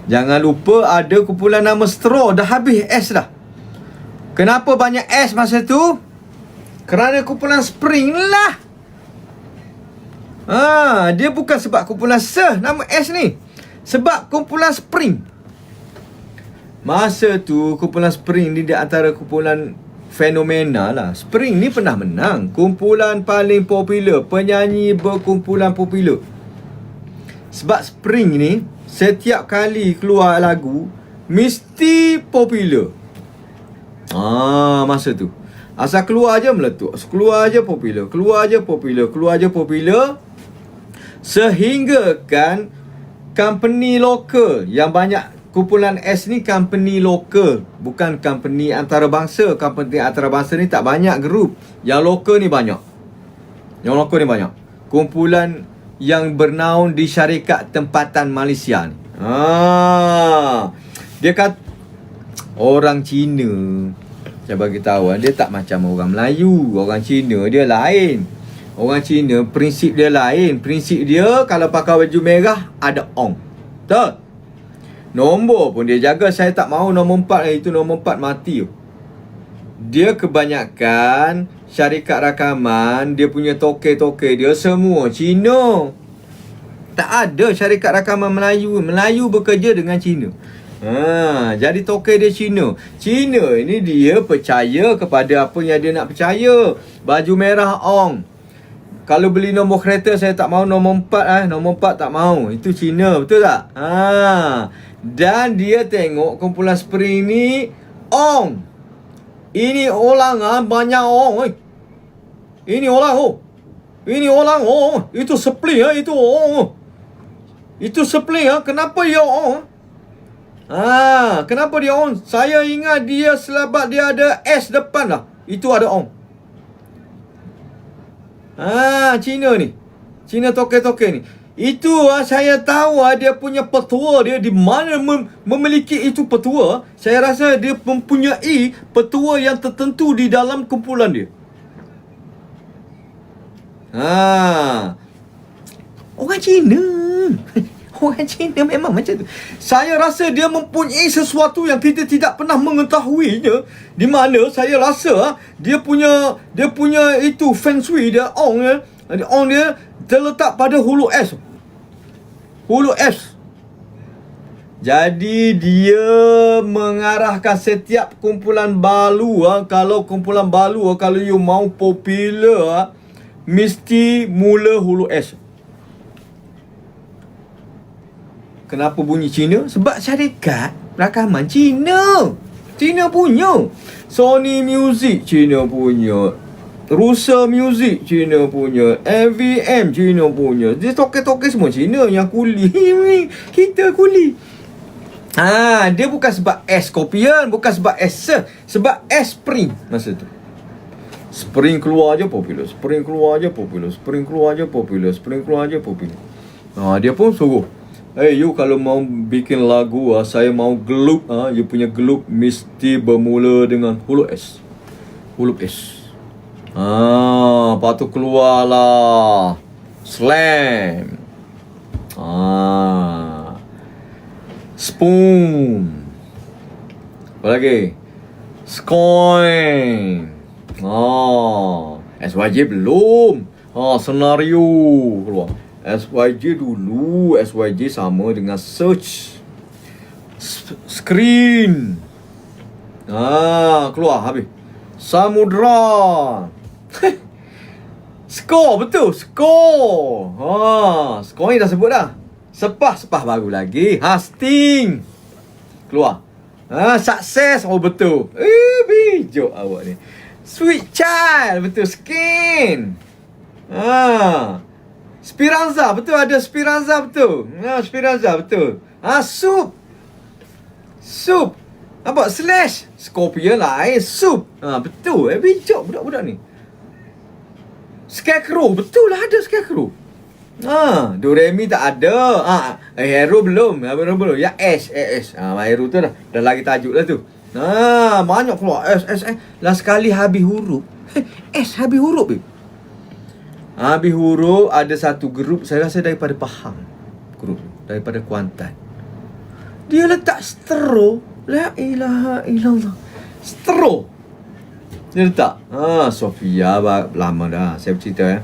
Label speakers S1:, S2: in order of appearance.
S1: Jangan lupa ada kumpulan nama straw. Dah habis es dah. Kenapa banyak es masa tu? Kerana kumpulan spring lah. Dia bukan sebab kumpulan nama es ni. Sebab kumpulan spring. Masa tu kumpulan spring ni di antara kumpulan fenomena lah. Spring ni pernah menang kumpulan paling popular, penyanyi berkumpulan popular. Sebab Spring ni setiap kali keluar lagu mesti popular. Masa tu asal keluar je meletup, keluar je popular, keluar je popular, keluar je popular. Sehingga kan company lokal yang banyak, kumpulan S ni company lokal, bukan company antarabangsa. Company antarabangsa ni tak banyak grup. Yang lokal ni banyak. Yang lokal ni banyak. Kumpulan yang bernaung di syarikat tempatan Malaysia ni. Dia kata orang Cina, saya bagi tahu, dia tak macam orang Melayu. Orang Cina dia lain. Orang Cina prinsip dia lain. Prinsip dia kalau pakai baju merah ada ong. Betul? Nombor pun dia jaga. Saya tak mahu nombor 4. Itu nombor 4 mati. Dia kebanyakan syarikat rakaman, dia punya toke-toke dia semua Cina. Tak ada syarikat rakaman Melayu. Melayu bekerja dengan Cina. Jadi toke dia Cina. Cina ini dia percaya kepada apa yang dia nak percaya. Baju merah ong. Kalau beli nombor kereta, saya tak mahu nombor 4. Nombor 4 tak mahu. Itu Cina, betul tak? Dan dia tengok kumpulan Spring ni ong. Ini orang banyak ong. Ini orang Ini orang Itu Spring itu ong. Itu Spring kenapa dia ong? Kenapa dia ong? Saya ingat dia selabat dia ada S depan lah. Itu ada ong. Cina ni. Cina toke-toke ni. Itu saya tahu dia punya petua dia di mana memiliki itu petua. Saya rasa dia mempunyai petua yang tertentu di dalam kumpulan dia. Orang Cina. Orang Cina memang macam tu. Saya rasa dia mempunyai sesuatu yang kita tidak pernah mengetahuinya. Di mana saya rasa dia punya itu feng shui dia ong dia. Ong dia terletak pada hulu S. Hulu S. Jadi dia mengarahkan setiap kumpulan balu. Kalau kumpulan balu, kalau you mau popular, mesti mula hulu S. Kenapa bunyi Cina? Sebab syarikat rakaman Cina. Cina punya. Sony Music Cina punya. Rusa Music Cina punya. MVM Cina punya. Dia toke-toke semua Cina. Yang kuli kita kuli. Dia bukan sebab S kopian, bukan sebab S, sebab S Spring masa tu. Spring keluar je popular, Spring keluar je popular, Spring keluar je popular, Spring keluar je popular. Dia pun suruh, you kalau mau bikin lagu, saya mau gelup, you punya gelup mesti bermula dengan huruf S. Huruf S. Lepas tu keluarlah slam. Spoon. Apa lagi? Scoin. SYJ belum. Senario keluar. SYJ dulu. SYJ sama dengan search. Screen. Keluar habis. Samudra. Score, betul. Score. Score ni dah sebut dah. Sepah baru lagi. Sting. Keluar. Sukses. Betul. Bijak awak ni. Sweet Child. Betul. Skin. Speranza. Betul, ada Speranza. Betul. Speranza. Betul. Soup. Nampak? Slash. Scorpion lain. Soup. Betul. Bijak budak-budak ni. Scarecrow. Betul lah, ada Scarecrow. Doremi tak ada. Hero belum. Ya S. Hero tu dah lagi tajuk lah tu. Banyak keluar S. Last sekali habis huruf. S habis huruf. Habis huruf ada satu grup, saya rasa daripada Pahang. Grup daripada Kuantan. Dia letak straw. La ilaha illallah. Straw dia letak. Sofia lama dah saya cerita